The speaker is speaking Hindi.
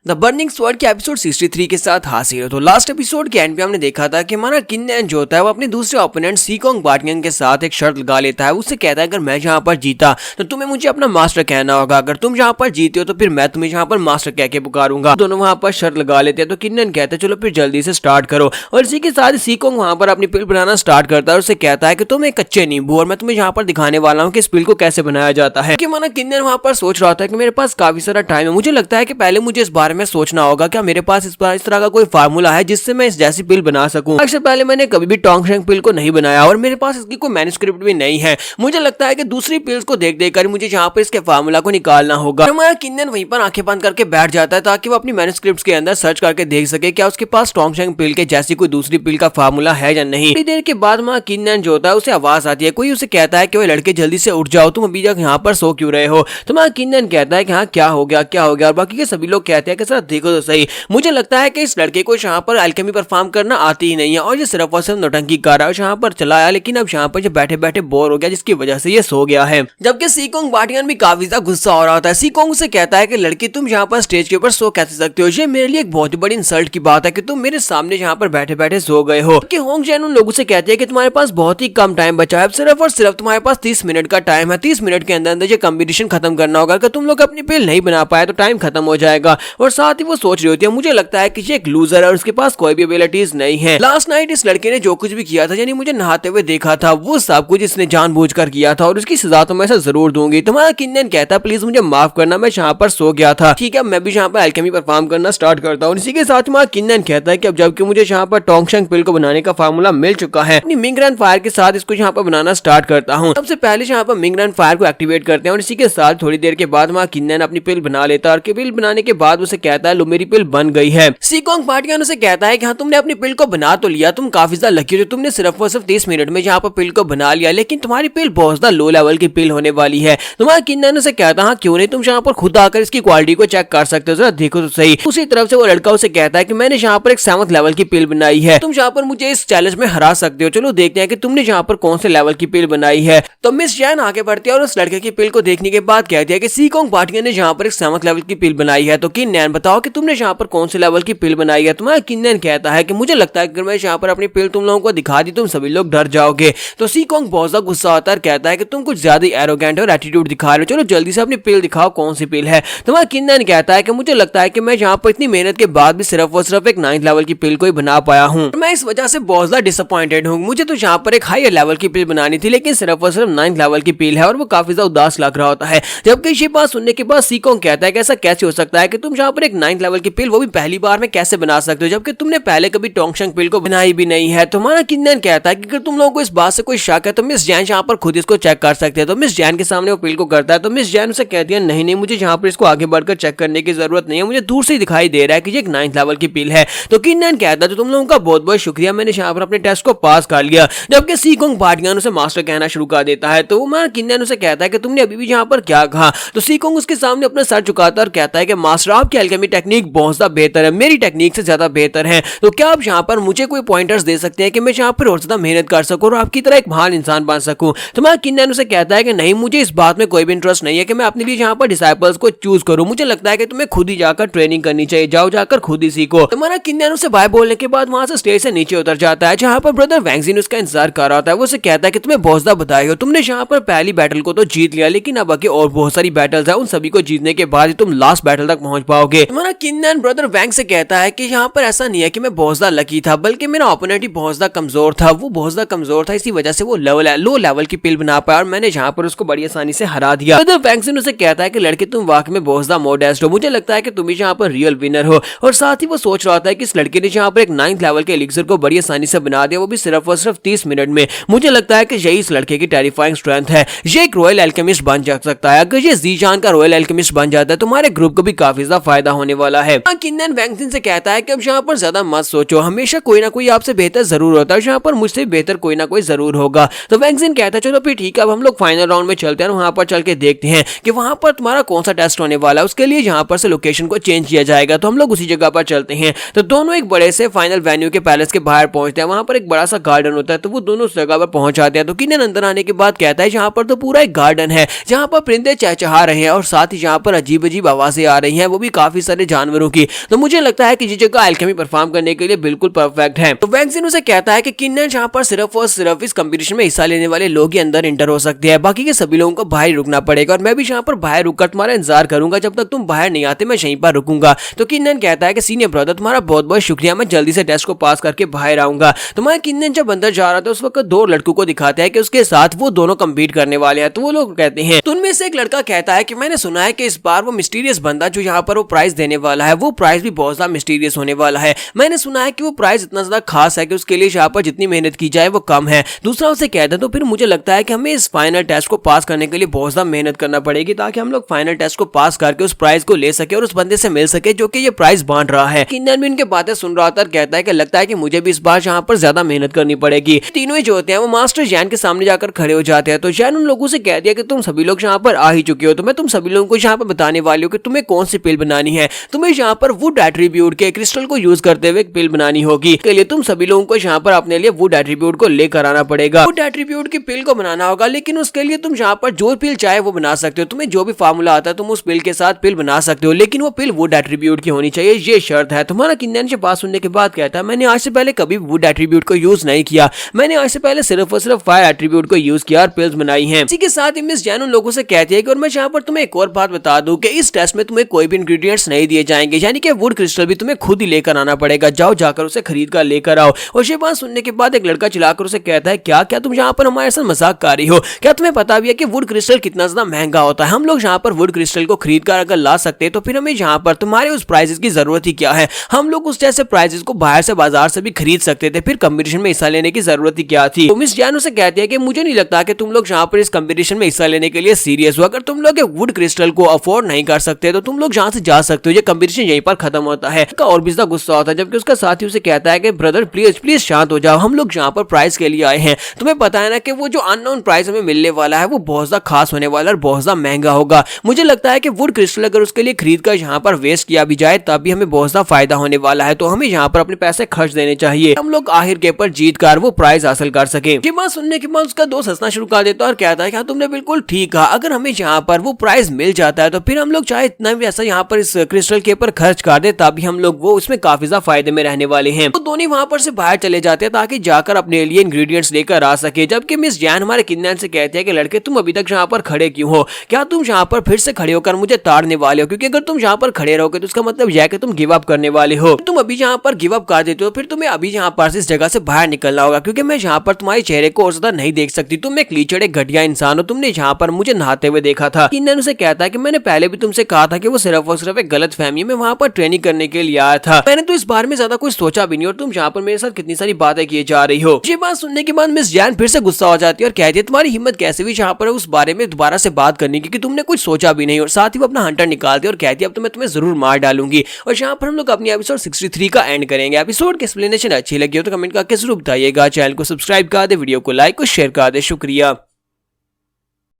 द बर्निंग स्वॉर्ड के एपिसोड 63 के साथ हासिल हो। तो लास्ट एपिसोड के एंड पे हमने देखा था कि हमारा किन्नैन जो होता है वो अपने दूसरे ओपोनेंट सीकोंग बाटियन के साथ एक शर्त लगा लेता है। उससे कहता है अगर मैं जहाँ पर जीता तो तुम्हें मुझे अपना मास्टर कहना होगा, अगर तुम जहाँ पर जीते हो तो फिर मैं तुम्हें जहाँ पर मास्टर कह के पुकारूंगा। दोनों वहाँ पर शर्त लगा लेते हैं। तो किन्नैन कहता है चलो फिर जल्दी से स्टार्ट करो, और इसी के साथ सीकोंग वहाँ पर अपनी पिल बनाना स्टार्ट करता है और उससे कहता है कि तुम एक कच्चे नींबू, और मैं तुम्हें यहाँ पर दिखाने वाला हूँ कि इस पिल को कैसे बनाया जाता है। हमारा किन्नैन वहाँ पर सोच रहा था कि मेरे पास काफी सारा टाइम है, मुझे लगता है कि पहले मुझे इस बारे में सोचना होगा क्या मेरे पास इस तरह का कोई फार्मूला है जिससे मैं इस जैसी पिल बना सकूं। अक्सर पहले मैंने कभी भी टोंगशेंग पिल को नहीं बनाया और मेरे पास इसकी कोई मैन्युस्क्रिप्ट भी नहीं है। मुझे लगता है कि दूसरी पिल्स को देख देख कर मुझे यहाँ पर इसके फार्मूला को निकालना होगा। हमारा किन्नैन वहीं पर आंखें बंद करके बैठ जाता है ताकि वो अपनी मैन्युस्क्रिप्ट्स के अंदर सर्च करके देख सके क्या उसके पास टोंगशेंग पिल के जैसी कोई दूसरी पिल का फार्मूला है या नहीं। थोड़ी देर के बाद हमारा किन्नैन जो होता है उसे आवाज आती है, कोई उसे कहता है कि वो लड़के जल्दी से उठ जाओ, तुम अभी तक यहाँ पर सो क्यों रहे हो। तो हमारा किन्नैन कहता है कि हाँ क्या हो गया क्या हो गया, और बाकी के सभी लोग कहते हैं कि सर देखो तो सही, मुझे लगता है कि इस लड़के को यहाँ पर अल्केमी परफॉर्म करना आती ही नहीं है और ये सिर्फ और सिर्फ नौटंकी कर रहा है। यहाँ पर चला आया लेकिन अब यहाँ पर बैठे बैठे बोर हो गया जिसकी वजह से ये सो गया है। जबकि सीकोंग बाटियन भी काफी ज्यादा गुस्सा हो रहा होता है। सीकोंग से कहता है कि लड़की तुम यहाँ पर स्टेज के ऊपर सो कैसे सकते हो, ये मेरे लिए एक बहुत बड़ी इंसल्ट की बात है कि तुम मेरे सामने यहाँ पर बैठे बैठे सो गए हो। कि होंगजैन उन लोगों से कहती है कि तुम्हारे पास बहुत ही कम टाइम बचा है, सिर्फ और सिर्फ तुम्हारे पास 30 मिनट का टाइम है, 30 मिनट के अंदर ये कंपटीशन खत्म करना होगा। अगर तुम लोग अपनी पिल नहीं बना पाए तो टाइम खत्म हो जाएगा। और साथ ही वो सोच रही होती है मुझे लगता है कि ये एक लूजर है और उसके पास कोई भी एबिलिटीज नहीं है। लास्ट नाइट इस लड़के ने जो कुछ भी किया था, यानी मुझे नहाते हुए देखा था, वो सब कुछ इसने जानबूझकर किया था और उसकी सजा तो मैं ऐसा जरूर दूंगी। तुम्हारा किन्नैन कहता है प्लीज मुझे माफ करना, मैं यहाँ पर सो गया था, ठीक है मैं भी यहाँ पर अल्केमी परफॉर्म करना स्टार्ट करता हूँ। इसी के साथ तुम्हारा किन्नैन कहता है कि अब जबकि मुझे यहाँ पर टोंगशेंग पिल को बनाने का फार्मूला मिल चुका है, अपनी मिंगरन फायर के साथ इसको यहाँ पर बनाना स्टार्ट करता हूँ। सबसे पहले यहाँ पर मिंगरन फायर को एक्टिवेट करते हैं और इसी के साथ थोड़ी देर के बाद वहाँ किन्नैन अपनी पिल बना लेता है और पिल बनाने के बाद उसे कहता है लो मेरी पिल बन गई है। सीकोंग बाटियन उसे कहता है कि हाँ तुमने अपनी पिल को बना तो लिया, तुम काफी ज्यादा लकी हो, तुमने सिर्फ और सिर्फ 30 मिनट में यहाँ पर पिल को बना लिया, लेकिन तुम्हारी पिल बहुत ज्यादा लो लेवल की पिल होने वाली है। तुम्हारा किन्नैन उसे कहता है हाँ क्यों नहीं, तुम यहाँ पर खुद आकर इसकी क्वालिटी को चेक कर सकते हो, जरा देखो तो सही। उसी तरफ से वो लड़का उसे कहता है कि मैंने यहाँ पर एक 7th लेवल की पिल बनाई है, तुम यहाँ पर मुझे इस चैलेंज में हरा सकते हो, चलो देखते हैं कि तुमने यहाँ पर कौन से लेवल की पिल बनाई है। तो मिस जैन आगे बढ़ती है और उस लड़के की पिल को देखने के बाद कहती है कि सीकोंग बाटियन ने यहाँ पर एक 7th लेवल की पिल बनाई है, तो किन्नैन बताओ कि तुमने यहाँ पर कौन से लेवल की पिल बनाई है। तुम्हारा किन्नैन कहता है कि मुझे लगता है कि अगर मैं यहाँ पर अपनी पिल तुम लोगों को दिखा दी तुम सभी लोग डर जाओगे। तो सीकोंग बहुत ज्यादा गुस्सा होता है, कहता है कि तुम कुछ ज्यादा एरोगेंट और एटीट्यूड दिखा रहे हो, चलो जल्दी से अपनी पिल दिखाओ कौन सी पिल है। तुम्हारा किन्नैन कहता है कि मुझे लगता है कि मैं यहाँ पर इतनी मेहनत के बाद भी सिर्फ और सिर्फ एक 9th लेवल की पिल को ही बना पाया हूँ, मैं इस वजह से बहुत ज्यादा डिसअपॉइंटेड हूँ। मुझे तो यहाँ पर एक हायर लेवल की पिल बनानी थी लेकिन सिर्फ और सिर्फ 9th लेवल की पिल है, और वो काफी ज्यादा उदास लग रहा होता है। जबकि ये बात सुनने के बाद सीकोंग कहता है कि ऐसा कैसे हो सकता है कि तुम यहाँ पर एक 9th लेवल की पिल वो भी पहली बार में कैसे बना सकते हो, जबकि तुमने पहले कभी टोंगशेंग पिल को बनाई भी नहीं है। तुम्हारा किन्नैन कहता है कि अगर तुम लोगों को इस बात से कोई शक है तो मिस जैन यहाँ पर खुद इसको चेक कर सकते हैं। तो मिस जैन के सामने वो पिल को करता है, तो मिस जैन उसे कहती है नहीं नहीं मुझे यहाँ पर इसको आगे बढ़कर चेक करने की जरूरत नहीं है, मुझे दूर से ही दिखाई दे रहा है कि ये एक 9th लेवल की पिल है। तो किन्नैन कहता है तो तुम लोगों का बहुत बहुत शुक्रिया, मैंने यहाँ पर अपने टेस्ट को पास कर लिया। जबकि सीकोंग बाटियन उसे मास्टर कहना शुरू कर देता है, तो मैं किन्नैन उसे कहता है कि तुमने अभी भी यहाँ पर क्या कहा। तो सीकोंग उसके सामने अपना सर झुकाता है और कहता है कि मास्टर आपकी अल्केमी टेक्निक बहुत ज्यादा बेहतर है, मेरी टेक्निक से ज्यादा बेहतर है, तो क्या आप यहाँ पर मुझे कोई पॉइंटर्स दे सकते हैं कि मैं यहाँ पर और ज्यादा मेहनत कर सकूं और आपकी तरह एक महान इंसान बन सकूं। तो मैं किन्नैन उसे कहता है कि नहीं मुझे इस बात में कोई भी इंटरेस्ट नहीं है कि मैं अपने लिए यहाँ पर डिसाइपल्स को चूज करूं, मुझे लगता है कि तुम्हें खुद ही जाकर ट्रेनिंग करनी चाहिए, जाओ जाकर खुद ही सीखो। तुम्हारा किन्नैन उसे बाय बोलने के बाद वहां से स्टेज से नीचे उतर जाता है जहाँ पर ब्रदर वैंगजिन उसका इंतजार कर रहा होता है। वो उसे कहता है कि तुम्हें बहुत ज्यादा बधाई हो, तुमने यहाँ पर पहली बैटल को तो जीत लिया लेकिन अब आगे और बहुत सारी बैटल्स है, उन सभी को जीतने के बाद तुम लास्ट बैटल तक पहुंच पाओगे। तुम्हारा किन्नैन ब्रदर वैंग से कहता है कि यहाँ पर ऐसा नहीं है कि मैं बहुत ज्यादा लकी था, बल्कि मेरा ओपोनेंट ही बहुत ज्यादा कमजोर था, वो बहुत ज्यादा कमजोर था, इसी वजह से वो लो लेवल की पिल बना पाया और मैंने यहाँ पर उसको बड़ी आसानी से हरा दिया। ब्रदर वैंगजिन उसे कहता है कि लड़के तुम वाकई में बहुत ज्यादा मोडेस्ट हो, मुझे लगता है कि तुम ही यहाँ पर रियल विनर हो। और साथ ही वो सोच रहा था कि इस लड़के ने यहाँ पर एक 9th लेवल के एलिक्सर को बड़ी आसानी से बना दिया, वो भी सिर्फ और सिर्फ 30 मिनट में। मुझे लगता है कि यही इस लड़के की टेरिफाइंग स्ट्रेंथ है, ये एक रॉयल एल्केमिस्ट बन जा सकता है। अगर ये ज़ीचान का रॉयल एल्केमिस्ट बन जाता है तो हमारे ग्रुप को भी काफी ज्यादा फायदा होने वाला है। किन्नैन वैंगजिन से कहता है कि अब यहाँ पर ज्यादा मत सोचो, हमेशा कोई ना कोई आपसे बेहतर जरूर होता है, यहाँ पर मुझसे बेहतर कोई ना कोई जरूर होगा। तो वैंगजिन कहता है चलो फिर ठीक है, अब हम लोग फाइनल राउंड में चलते हैं, वहां पर चल के देखते हैं कि वहां पर तुम्हारा कौन सा टेस्ट होने वाला है, उसके लिए यहाँ पर से लोकेशन को चेंज किया जाएगा। तो हम लोग उसी जगह पर चलते हैं। तो दोनों एक बड़े से फाइनल वेन्यू के पैलेस के बाहर पहुंचते हैं, वहां पर एक बड़ा सा गार्डन होता है, तो वो दोनों उस जगह पर पहुंच जाते हैं। तो किन्नैन अंदर आने के बाद कहता है यहाँ पर तो पूरा एक गार्डन है जहाँ पर परिंदे चहचहा रहे हैं और साथ ही यहाँ पर अजीब अजीब आवाजें आ रही हैं, वो भी काफी काफी सारे जानवरों की। तो मुझे लगता है कि ये जगह अल्केमी परफॉर्म करने के लिए बिल्कुल परफेक्ट है। तो वैक्सीन उसे कहता है कि किन्नन यहाँ पर सिर्फ और सिर्फ इस कंपटीशन में हिस्सा लेने वाले लोग ही अंदर इंटर हो सकते हैं, बाकी के सभी लोगों को बाहर रुकना पड़ेगा और मैं भी यहाँ पर बाहर रुककर तुम्हारा इंतजार करूंगा, जब तक तुम बाहर नहीं आते मैं यहीं पर रुकूंगा। तो किन्नन कहता है कि सीनियर ब्रदर तुम्हारा बहुत बहुत शुक्रिया, मैं जल्दी से टेस्ट को पास करके बाहर आऊंगा। तुम्हारा किन्नन जब अंदर जा रहा था उस वक्त दो लड़कों को दिखाते हैं कि उसके साथ वो दोनों कम्पीट करने वाले हैं। तो वो लोग कहते हैं, तो उनमें से एक लड़का कहता है कि मैंने सुना है कि इस बार वो मिस्टीरियस बंदा जो यहाँ पर वो प्राइज देने वाला है वो प्राइज भी बहुत ज्यादा मिस्टीरियस होने वाला है। मैंने सुना है कि वो प्राइज इतना ज्यादा खास है कि उसके लिए यहाँ पर जितनी मेहनत की जाए वो कम है। दूसरा उसे कहता है तो फिर मुझे लगता है कि हमें इस फाइनल टेस्ट को पास करने के लिए बहुत ज्यादा मेहनत करना पड़ेगी ताकि हम लोग फाइनल टेस्ट को पास करके उस प्राइज को ले सके और उस बंदे से मिल सके जो कि ये प्राइज बांट रहा है। किन्नन भी इनके बातें सुन रहा था और कहता है कि लगता है कि मुझे भी इस बार यहाँ पर ज्यादा मेहनत करनी पड़ेगी। तीनों ही जो होते हैं वो मास्टर जैन के सामने जाकर खड़े हो जाते हैं। तो जैन उन लोगों से कह दिया कि तुम सभी लोग यहाँ पर आ ही चुके हो, तो मैं तुम सभी लोगों को यहाँ पर बताने वाली हूँ कि तुम्हें कौन सी पिल बनानी है। तुम्हें यहाँ पर वुड एट्रीब्यूट के क्रिस्टल को यूज करते हुए एक पिल बनानी होगी। के लिए तुम सभी लोगों को यहाँ पर अपने लिए वुड एट्रीब्यूट को लेकर आना पड़ेगा। वुड एट्रीब्यूट की पिल को बनाना होगा, लेकिन उसके लिए तुम यहाँ पर जो पिल चाहे वो बना सकते हो। तुम्हें जो भी फार्मूला आता है तुम उस पिल के साथ पिल बना सकते हो, लेकिन वो पिल वुड एट्रीब्यूट की होनी चाहिए, ये शर्त है। तुम्हारा किन्नन से बात सुनने के बाद कहता है मैंने आज से पहले कभी वुड एट्रीब्यूट को यूज नहीं किया, मैंने आज से पहले सिर्फ और सिर्फ फायर एट्रीब्यूट को यूज किया और पिल्स बनाई हैं। इसी के साथ ही मिस जैन उन लोगों से कहती है कि और मैं यहाँ पर तुम्हें एक और बात बता दूं कि इस टेस्ट में तुम्हें कोई भी इंग्रेडिएंट्स नहीं दिए जाएंगे, यानी कि वुड क्रिस्टल भी तुम्हें खुद ही लेकर आना पड़ेगा। जाओ जाकर उसे खरीद कर लेकर आओ। और ये बात सुनने के बाद एक लड़का चिल्लाकर उसे कहता है क्या क्या तुम यहाँ पर हमारे साथ मजाक कर रही हो? क्या तुम्हें पता भी है कि वुड क्रिस्टल कितना ज्यादा महंगा होता है? हम लोग यहाँ पर वुड क्रिस्टल को खरीद कर अगर ला सकते हैं तो फिर हमें यहाँ पर तुम्हारे उस प्राइजेस की जरूरत ही क्या है? हम लोग उस जैसे प्राइजेस को बाहर से बाजार से भी खरीद सकते थे, फिर कंपटीशन में हिस्सा लेने की जरूरत ही क्या थी? तो मिस जैन उसे कहती है कि मुझे नहीं लगता कि तुम लोग यहाँ पर इस कंपटीशन में हिस्सा लेने के लिए सीरियस हो। अगर तुम लोग वुड क्रिस्टल को अफोर्ड नहीं कर सकते तो तुम लोग यहाँ से जा सकते हो, ये कंपटीशन यहीं पर खत्म होता है। और भी ज्यादा गुस्सा होता है, जबकि उसका साथी उसे कहता है कि ब्रदर प्लीज प्लीज शांत हो जाओ, हम लोग यहाँ पर प्राइज के लिए आए हैं। तुम्हें पता है ना कि वो जो अननोन प्राइज हमें मिलने वाला है वो बहुत ज्यादा खास होने वाला है और बहुत ज्यादा महंगा होगा। मुझे लगता है कि वुड क्रिस्टल अगर उसके लिए खरीद कर यहाँ पर वेस्ट किया भी जाए तब भी हमें बहुत ज्यादा फायदा होने वाला है, तो हमें यहाँ पर अपने पैसे खर्च देने चाहिए, हम लोग आखिर के पर जीत कर वो प्राइज हासिल कर सके। ये बात सुनने के बाद उसका दोस्त हंसना शुरू कर देता है और कहता है कि हाँ तुमने बिल्कुल ठीक कहा, अगर हमें यहाँ पर वो प्राइज मिल जाता है तो फिर हम लोग चाहे इतना भी ऐसा यहाँ पर इस क्रिस्टल के ऊपर खर्च कर दे तभी हम लोग वो उसमें काफी ज्यादा फायदे में रहने वाले हैं। तो दोनों वहां पर से बाहर चले जाते हैं ताकि जाकर अपने लिए इंग्रेडिएंट्स लेकर आ सके। जबकि मिस जैन हमारे किन्नन से कहते हैं कि लड़के तुम अभी तक यहाँ पर खड़े क्यों हो? क्या तुम यहाँ पर फिर से खड़े होकर मुझे ताड़ने वाले हो? क्योंकि अगर तुम यहाँ पर खड़े रहोगे तो उसका मतलब यह है कि तुम गिव अप करने वाले हो। तुम अभी यहाँ पर गिव अप कर देते हो फिर तुम्हें अभी यहाँ पर इस जगह से बाहर निकलना होगा, क्योंकि मैं यहाँ पर तुम्हारे चेहरे को और ज्यादा नहीं देख सकती। तुम एक लीचड़ एक घटिया इंसान हो, तुमने यहाँ पर मुझे नहाते हुए देखा था। किन्नन उसे कहता है कि मैंने पहले भी तुमसे कहा था कि वो सिर्फ और सिर्फ एक गलत फहमी में वहां पर ट्रेनिंग करने के लिए आया था, मैंने तो इस बारे में ज्यादा कुछ सोचा भी नहीं और तुम यहाँ पर मेरे साथ कितनी सारी बातें किए जा रही हो। ये बात सुनने के बाद मिस जैन फिर से गुस्सा हो जाती है और कहती है तुम्हारी हिम्मत कैसे हुई यहाँ पर उस बारे में दोबारा से बात करने की कि तुमने कुछ सोचा भी नहीं। और साथ ही वो अपना हंटर निकालती है और कहती है अब तो मैं तुम्हें जरूर मार डालूंगी। और यहाँ पर हम लोग अपनी एपिसोड 63 का एंड करेंगे। एपिसोड की एक्सप्लेनेशन अच्छी लगी हो तो कमेंट करके जरूर बताइएगा। चैनल को सब्सक्राइब कर दे, वीडियो को लाइक और शेयर कर दे। शुक्रिया।